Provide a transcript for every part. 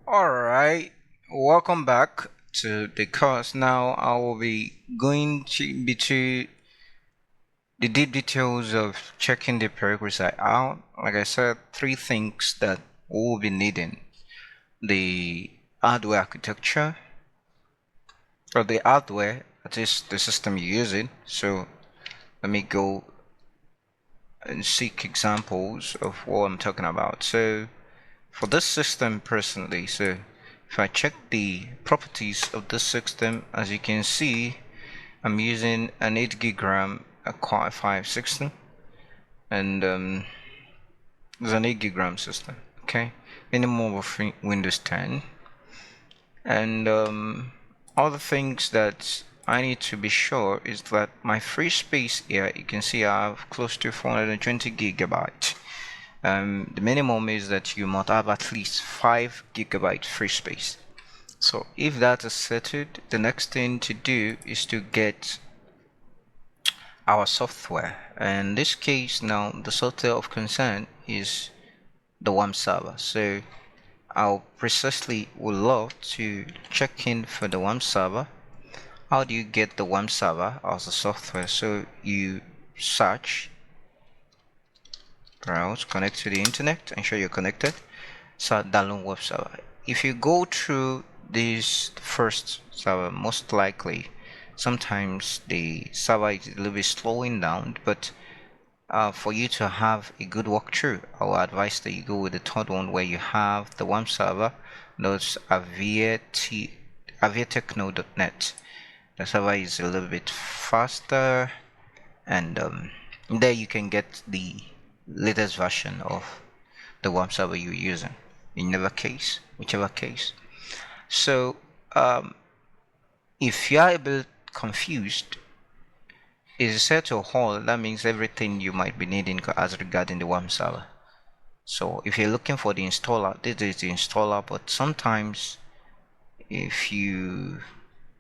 Alright, welcome back to the course. Now I will be going to be to the deep details of checking the prerequisite out. Like I said, three things that we'll be needing: the hardware architecture, or the hardware, that is the system you're using. So let me go and seek examples of what I'm talking about. So for this system personally, so if I check the properties of this system, as you can see, I'm using an 8 gig RAM, a Core i5 system, and it's an 8 gig RAM system. Okay, minimum of Windows 10, and other things that I need to be sure is that my free space here, you can see I have close to 420 gigabytes. The minimum is that you must have at least 5 gigabyte free space. So if that is settled, the next thing to do is to get our software. In this case now, the software of concern is the WAMPServer. So I'll precisely would love to check in for the WAMPServer. How do you get the WAMPServer as a software? So you search, browse, connect to the internet, ensure you're connected. So download WAMPServer. If you go through this first server, most likely sometimes the server is a little bit slowing down, but for you to have a good walkthrough, I would advise that you go with the third one, where you have the WAMPServer. That's aviatechno.net. The server is a little bit faster, and there you can get the latest version of the WAMPServer you're using, in whichever case. So if you are a bit confused, is set to all, that means everything you might be needing as regarding the WAMPServer. So if you're looking for the installer, this is the installer, but sometimes if you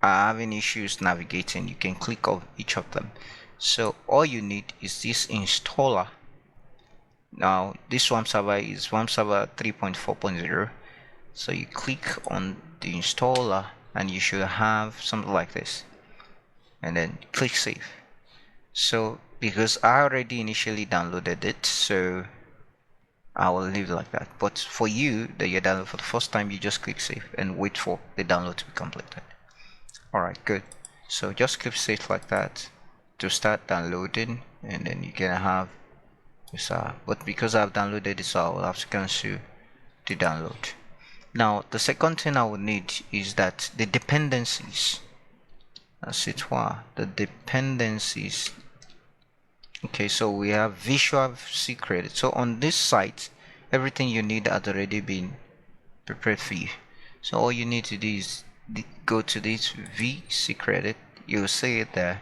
are having issues navigating, you can click on each of them. So all you need is this installer. Now this WAMPServer is WAMPServer 3.4.0. So you click on the installer and you should have something like this, and then click save. So because I already initially downloaded it, so I will leave it like that. But for you that you download for the first time, you just click save and wait for the download to be completed. Alright, good. So just click save like that to start downloading, and then you can have this. But because I've downloaded this, I will have to cancel the download. Now the second thing I would need is that the dependencies, as it were, the dependencies. Okay, so we have Visual C Credit. So on this site, everything you need has already been prepared for you. So all you need to do is go to this VC Credit. You'll see it there.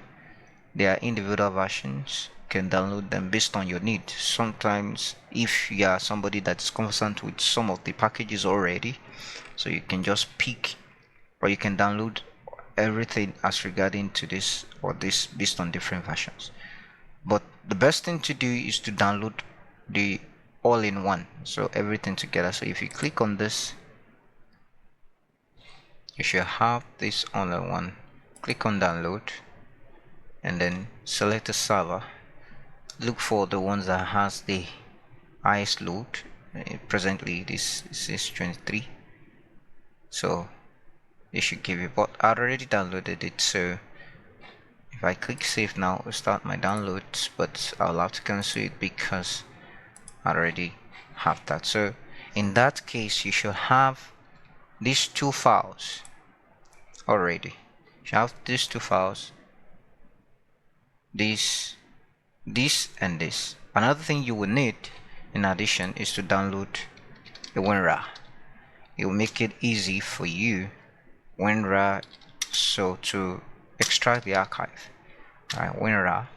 There are individual versions. You can download them based on your need. Sometimes if you are somebody that's conversant with some of the packages already, so you can just pick, or you can download everything as regarding to this or this based on different versions. But the best thing to do is to download the all-in-one, so everything together. So if you click on this, you should have this all-in-one. Click on download and then select a server. Look for the ones that has the highest load. Presently this is 23, so it should give you, but I already downloaded it. So if I click save now, it will start my downloads, but I'll have to cancel it because I already have that. So in that case, you should have these two files already. You should have these two files, this and this. Another thing you will need in addition is to download a WinRAR. It will make it easy for you, WinRAR, so to extract the archive. Alright, WinRAR,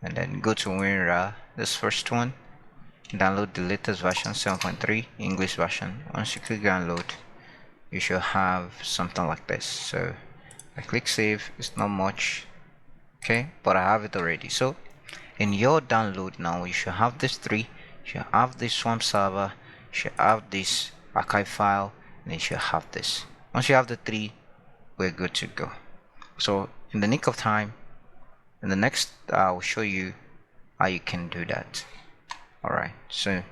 and then go to WinRAR, this first one, download the latest version 7.3 English version. Once you click download, you should have something like this. So I click save. It's not much, okay, but I have it already. So in your download now, you should have this three. You should have this WAMPServer, you should have this archive file, and you should have this. Once you have the 3, we're good to go. So in the nick of time, in the next I'll show you how you can do that. Alright, so